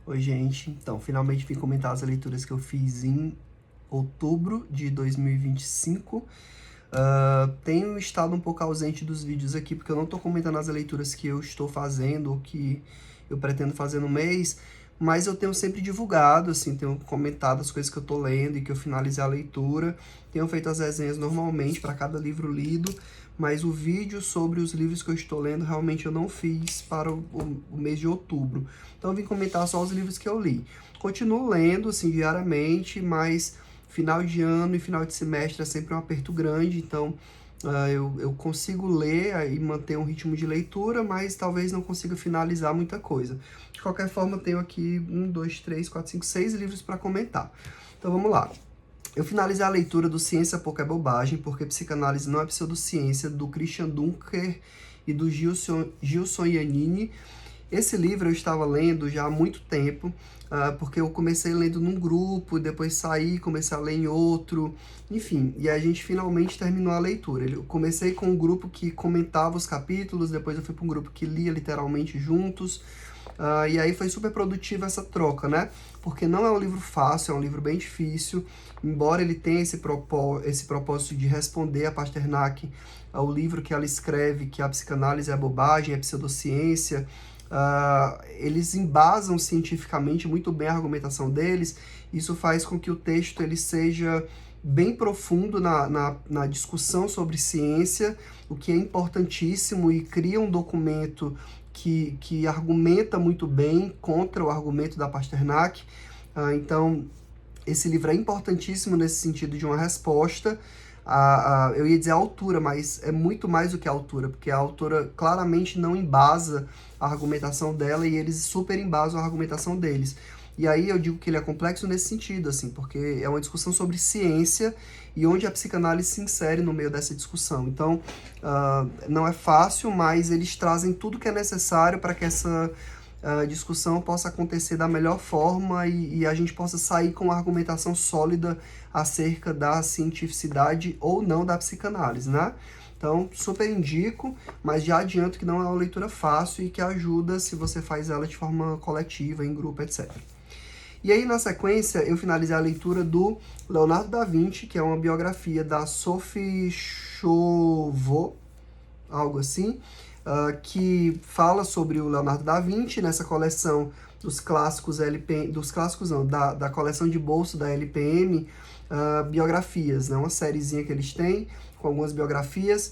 Oi, gente. Então, finalmente vim comentar as leituras que eu fiz em outubro de 2025. Tenho estado um pouco ausente dos vídeos aqui, porque eu não estou comentando as leituras que eu estou fazendo, ou que eu pretendo fazer no mês, mas eu tenho sempre divulgado, assim, tenho comentado as coisas que eu estou lendo e que eu finalizei a leitura. Tenho feito as resenhas normalmente para cada livro lido, mas o vídeo sobre os livros que eu estou lendo realmente eu não fiz para o mês de outubro. Então eu vim comentar só os livros que eu li. Continuo lendo, assim, diariamente, mas final de ano e final de semestre é sempre um aperto grande, então eu consigo ler e manter um ritmo de leitura, mas talvez não consiga finalizar muita coisa. De qualquer forma, eu tenho aqui 6 livros para comentar. Então vamos lá. Eu finalizei a leitura do Ciência Pouco é Bobagem, porque Psicanálise Não é Pseudociência, do Christian Dunker e do Gilson Iannini. Esse livro eu estava lendo já há muito tempo, porque eu comecei lendo num grupo, depois saí, comecei a ler em outro, enfim, e a gente finalmente terminou a leitura. Eu comecei com um grupo que comentava os capítulos, depois eu fui para um grupo que lia literalmente juntos, e aí foi super produtiva essa troca, né? Porque não é um livro fácil, é um livro bem difícil, embora ele tenha esse propósito de responder a Pasternak, ao livro que ela escreve, que a psicanálise é bobagem, é pseudociência. Eles embasam cientificamente muito bem a argumentação deles. Isso faz com que o texto ele seja bem profundo na discussão sobre ciência, o que é importantíssimo, e cria um documento que argumenta muito bem contra o argumento da Pasternak. Então, esse livro é importantíssimo nesse sentido de uma resposta. Eu ia dizer a altura, mas é muito mais do que a altura, porque a autora claramente não embasa a argumentação dela e eles super embasam a argumentação deles. E aí eu digo que ele é complexo nesse sentido, assim, porque é uma discussão sobre ciência e onde a psicanálise se insere no meio dessa discussão. Então, não é fácil, mas eles trazem tudo que é necessário para que essa discussão possa acontecer da melhor forma e a gente possa sair com uma argumentação sólida acerca da cientificidade ou não da psicanálise, né? Então, super indico, mas já adianto que não é uma leitura fácil e que ajuda se você faz ela de forma coletiva, em grupo, etc. E aí, na sequência, eu finalizei a leitura do Leonardo da Vinci, que é uma biografia da Sophie Chauveau, algo assim, que fala sobre o Leonardo da Vinci nessa coleção dos clássicos da coleção de bolso da LPM, biografias, né? Uma sériezinha que eles têm com algumas biografias.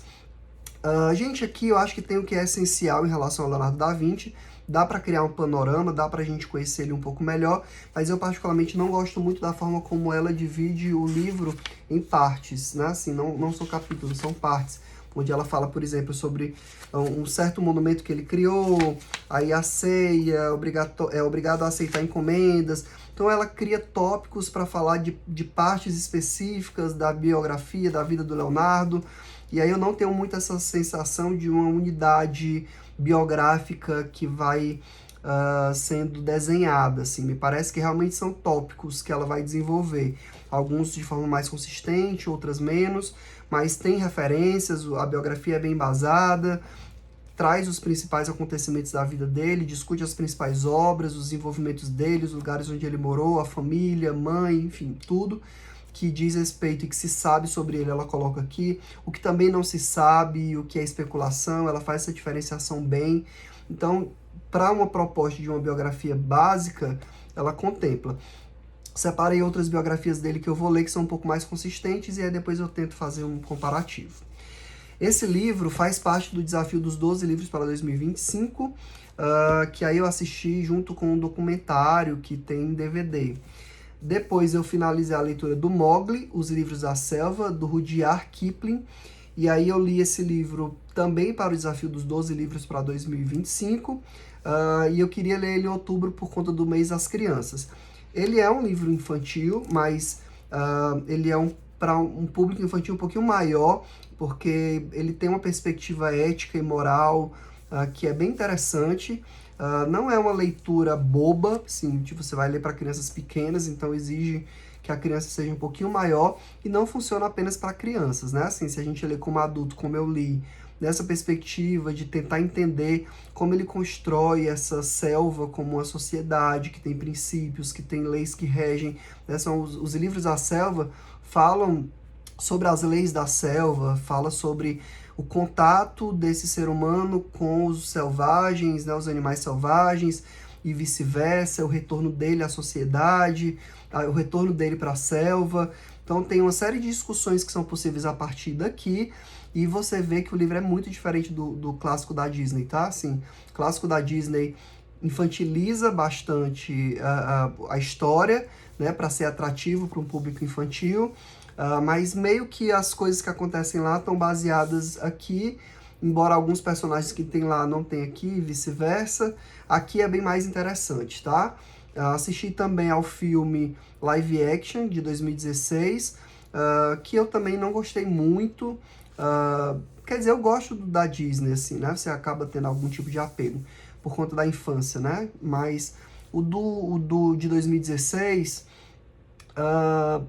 Gente, aqui eu acho que tem o que é essencial em relação ao Leonardo da Vinci. Dá para criar um panorama, dá para a gente conhecer ele um pouco melhor, mas eu particularmente não gosto muito da forma como ela divide o livro em partes, né? Assim, não são capítulos, são partes, onde ela fala, por exemplo, sobre um certo monumento que ele criou, aí a ceia, obrigado a aceitar encomendas. Então ela cria tópicos para falar de partes específicas da biografia, da vida do Leonardo, e aí eu não tenho muito essa sensação de uma unidade biográfica que vai sendo desenhada, assim. Me parece que realmente são tópicos que ela vai desenvolver, alguns de forma mais consistente, outras menos, mas tem referências, a biografia é bem embasada, traz os principais acontecimentos da vida dele, discute as principais obras, os envolvimentos dele, os lugares onde ele morou, a família, mãe, enfim, tudo que diz respeito e que se sabe sobre ele, ela coloca aqui. O que também não se sabe, o que é especulação, ela faz essa diferenciação bem. Então, para uma proposta de uma biografia básica, ela contempla. Separei outras biografias dele que eu vou ler, que são um pouco mais consistentes, e aí depois eu tento fazer um comparativo. Esse livro faz parte do desafio dos 12 livros para 2025, que aí eu assisti junto com um documentário que tem em DVD. Depois eu finalizei a leitura do Mowgli, Os Livros da Selva, do Rudyard Kipling, e aí eu li esse livro também para o desafio dos 12 livros para 2025, e eu queria ler ele em outubro por conta do mês das crianças. Ele é um livro infantil, mas ele é para um público infantil um pouquinho maior, porque ele tem uma perspectiva ética e moral que é bem interessante. Não é uma leitura boba, assim, tipo, você vai ler para crianças pequenas, então exige que a criança seja um pouquinho maior, e não funciona apenas para crianças, né? Assim, se a gente lê como adulto, como eu li, nessa perspectiva de tentar entender como ele constrói essa selva como uma sociedade que tem princípios, que tem leis que regem, né? São os livros da selva falam sobre as leis da selva, fala sobre o contato desse ser humano com os selvagens, né, os animais selvagens, e vice-versa, o retorno dele à sociedade, o retorno dele para a selva. Então tem uma série de discussões que são possíveis a partir daqui, e você vê que o livro é muito diferente do clássico da Disney, tá? Assim, o clássico da Disney infantiliza bastante a história, né, para ser atrativo para um público infantil, mas meio que as coisas que acontecem lá estão baseadas aqui, embora alguns personagens que tem lá não tem aqui, e vice-versa. Aqui é bem mais interessante, tá? Assisti também ao filme Live Action, de 2016, que eu também não gostei muito. Quer dizer, eu gosto da Disney, assim, né? Você acaba tendo algum tipo de apego por conta da infância, né? Mas de 2016...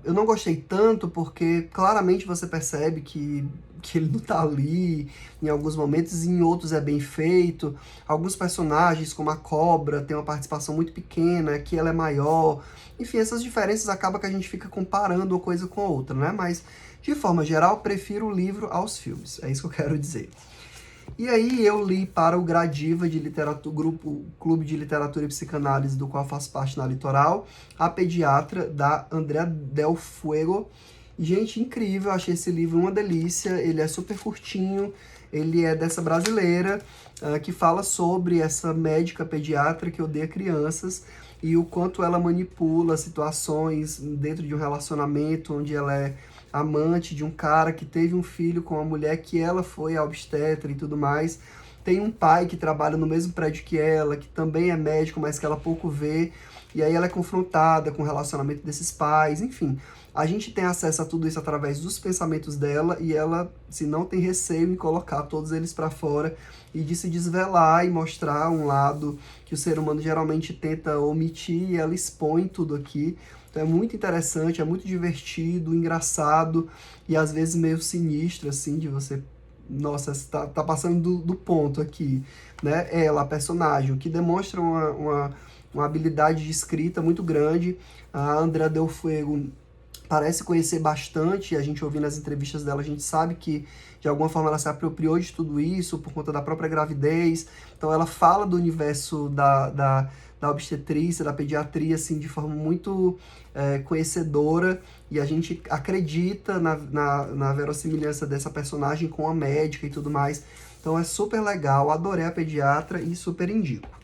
eu não gostei tanto porque claramente você percebe que ele não tá ali em alguns momentos, e em outros é bem feito. Alguns personagens, como a Cobra, tem uma participação muito pequena, aqui ela é maior. Enfim, essas diferenças acabam que a gente fica comparando uma coisa com a outra, né? Mas, de forma geral, prefiro o livro aos filmes. É isso que eu quero dizer. E aí eu li para o Gradiva de literatura, grupo Clube de Literatura e Psicanálise, do qual faço parte na Litoral, A Pediatra, da Andrea Del Fuego. E, gente, incrível, achei esse livro uma delícia, ele é super curtinho, ele é dessa brasileira, que fala sobre essa médica pediatra que odeia crianças, e o quanto ela manipula situações dentro de um relacionamento onde ela é amante de um cara que teve um filho com uma mulher que ela foi a obstetra e tudo mais. Tem um pai que trabalha no mesmo prédio que ela, que também é médico, mas que ela pouco vê, e aí ela é confrontada com o relacionamento desses pais, enfim. A gente tem acesso a tudo isso através dos pensamentos dela, e ela, se não tem receio em colocar todos eles para fora e de se desvelar e mostrar um lado que o ser humano geralmente tenta omitir, e ela expõe tudo aqui. Então é muito interessante, é muito divertido, engraçado e às vezes meio sinistro, assim, de você... Nossa, tá passando do ponto aqui, né? Ela, a personagem, o que demonstra uma habilidade de escrita muito grande. A Andrea Del Fuego parece conhecer bastante, a gente ouvindo as entrevistas dela, a gente sabe que de alguma forma ela se apropriou de tudo isso por conta da própria gravidez. Então ela fala do universo da obstetrícia, da pediatria, assim, de forma muito conhecedora, e a gente acredita na verossimilhança dessa personagem com a médica e tudo mais. Então é super legal, adorei A Pediatra e super indico.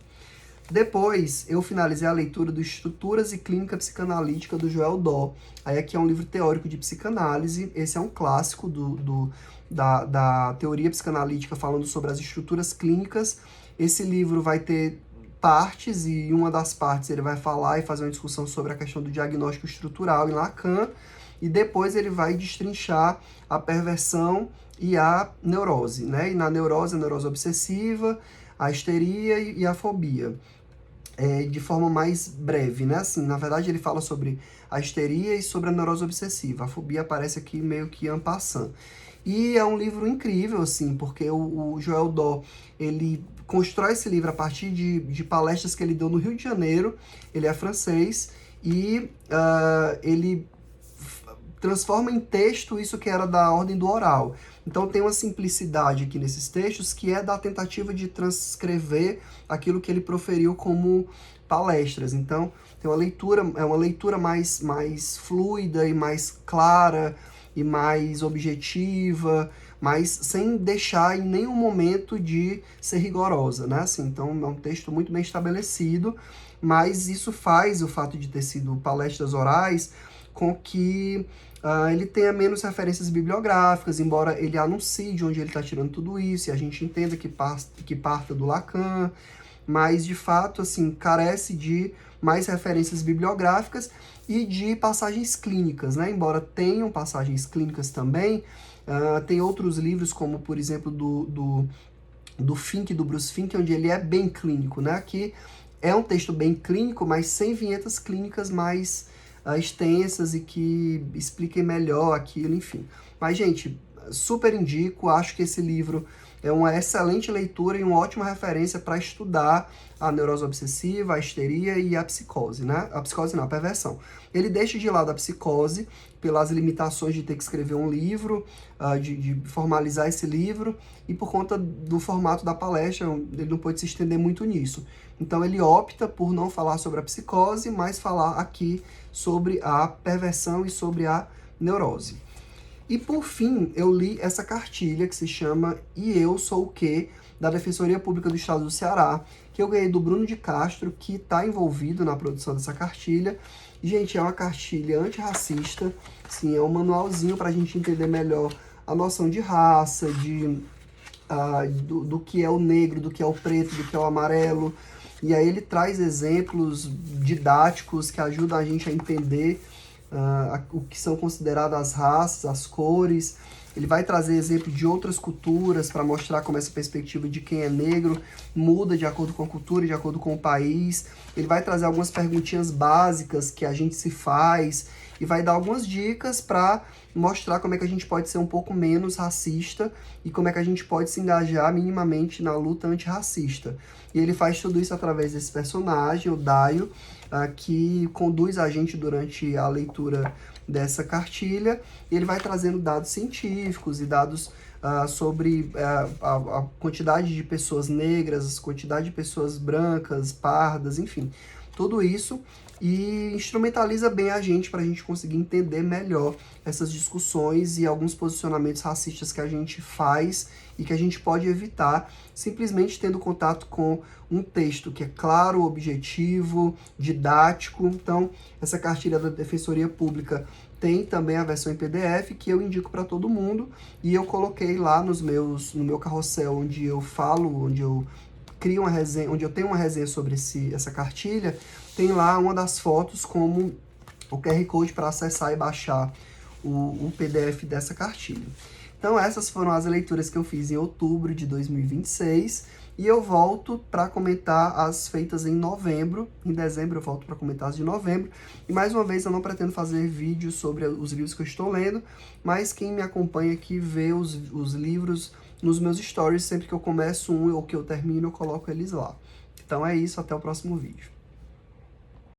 Depois, eu finalizei a leitura do Estruturas e Clínica Psicanalítica, do Joel Dahl. Aí aqui é um livro teórico de psicanálise, esse é um clássico da teoria psicanalítica, falando sobre as estruturas clínicas. Esse livro vai ter partes, e em uma das partes ele vai falar e fazer uma discussão sobre a questão do diagnóstico estrutural em Lacan, e depois ele vai destrinchar a perversão e a neurose, né? E na neurose, a neurose obsessiva, a histeria e a fobia. De forma mais breve, né? Assim, na verdade, ele fala sobre a histeria e sobre a neurose obsessiva. A fobia aparece aqui meio que en passant. E é um livro incrível, assim, porque o Joel Dahl, ele constrói esse livro a partir de palestras que ele deu no Rio de Janeiro. Ele é francês e ele transforma em texto isso que era da ordem do oral. Então tem uma simplicidade aqui nesses textos que é da tentativa de transcrever aquilo que ele proferiu como palestras. Então tem uma leitura mais fluida e mais clara e mais objetiva, mas sem deixar em nenhum momento de ser rigorosa, né? Assim, então é um texto muito bem estabelecido, mas isso faz o fato de ter sido palestras orais com que ele tenha menos referências bibliográficas, embora ele anuncie de onde ele está tirando tudo isso, e a gente entenda que parta do Lacan, mas de fato, assim, carece de mais referências bibliográficas e de passagens clínicas, né? Embora tenham passagens clínicas também, tem outros livros, como por exemplo do Fink, do Bruce Fink, onde ele é bem clínico, né? Aqui é um texto bem clínico, mas sem vinhetas clínicas mais extensas e que expliquem melhor aquilo, enfim. Mas, gente, super indico, acho que esse livro é uma excelente leitura e uma ótima referência para estudar a neurose obsessiva, a histeria e a psicose, né? A psicose não, a perversão. Ele deixa de lado a psicose pelas limitações de ter que escrever um livro, de formalizar esse livro, e por conta do formato da palestra, ele não pôde se estender muito nisso. Então ele opta por não falar sobre a psicose, mas falar aqui sobre a perversão e sobre a neurose. E por fim, eu li essa cartilha que se chama E Eu Sou o Quê? Da Defensoria Pública do Estado do Ceará, que eu ganhei do Bruno de Castro, que está envolvido na produção dessa cartilha. Gente, é uma cartilha antirracista, sim, é um manualzinho para a gente entender melhor a noção de raça, do que é o negro, do que é o preto, do que é o amarelo. E aí ele traz exemplos didáticos que ajudam a gente a entender o que são consideradas as raças, as cores. Ele vai trazer exemplo de outras culturas para mostrar como essa perspectiva de quem é negro muda de acordo com a cultura, de acordo com o país. Ele vai trazer algumas perguntinhas básicas que a gente se faz e vai dar algumas dicas para mostrar como é que a gente pode ser um pouco menos racista e como é que a gente pode se engajar minimamente na luta antirracista. E ele faz tudo isso através desse personagem, o Daio, que conduz a gente durante a leitura dessa cartilha. Ele vai trazendo dados científicos e dados sobre a quantidade de pessoas negras, quantidade de pessoas brancas, pardas, enfim, tudo isso, e instrumentaliza bem a gente para a gente conseguir entender melhor essas discussões e alguns posicionamentos racistas que a gente faz e que a gente pode evitar simplesmente tendo contato com um texto que é claro, objetivo, didático. Então, essa cartilha da Defensoria Pública tem também a versão em PDF, que eu indico para todo mundo, e eu coloquei lá no meu carrossel, onde eu falo, onde eu crio uma resenha, onde eu tenho uma resenha sobre essa cartilha, tem lá uma das fotos como o QR Code para acessar e baixar o PDF dessa cartilha. Então essas foram as leituras que eu fiz em outubro de 2026, e eu volto para comentar as feitas em novembro. Em dezembro eu volto para comentar as de novembro. E mais uma vez eu não pretendo fazer vídeos sobre os livros que eu estou lendo, mas quem me acompanha aqui vê os livros nos meus stories. Sempre que eu começo um ou que eu termino, eu coloco eles lá. Então é isso, até o próximo vídeo.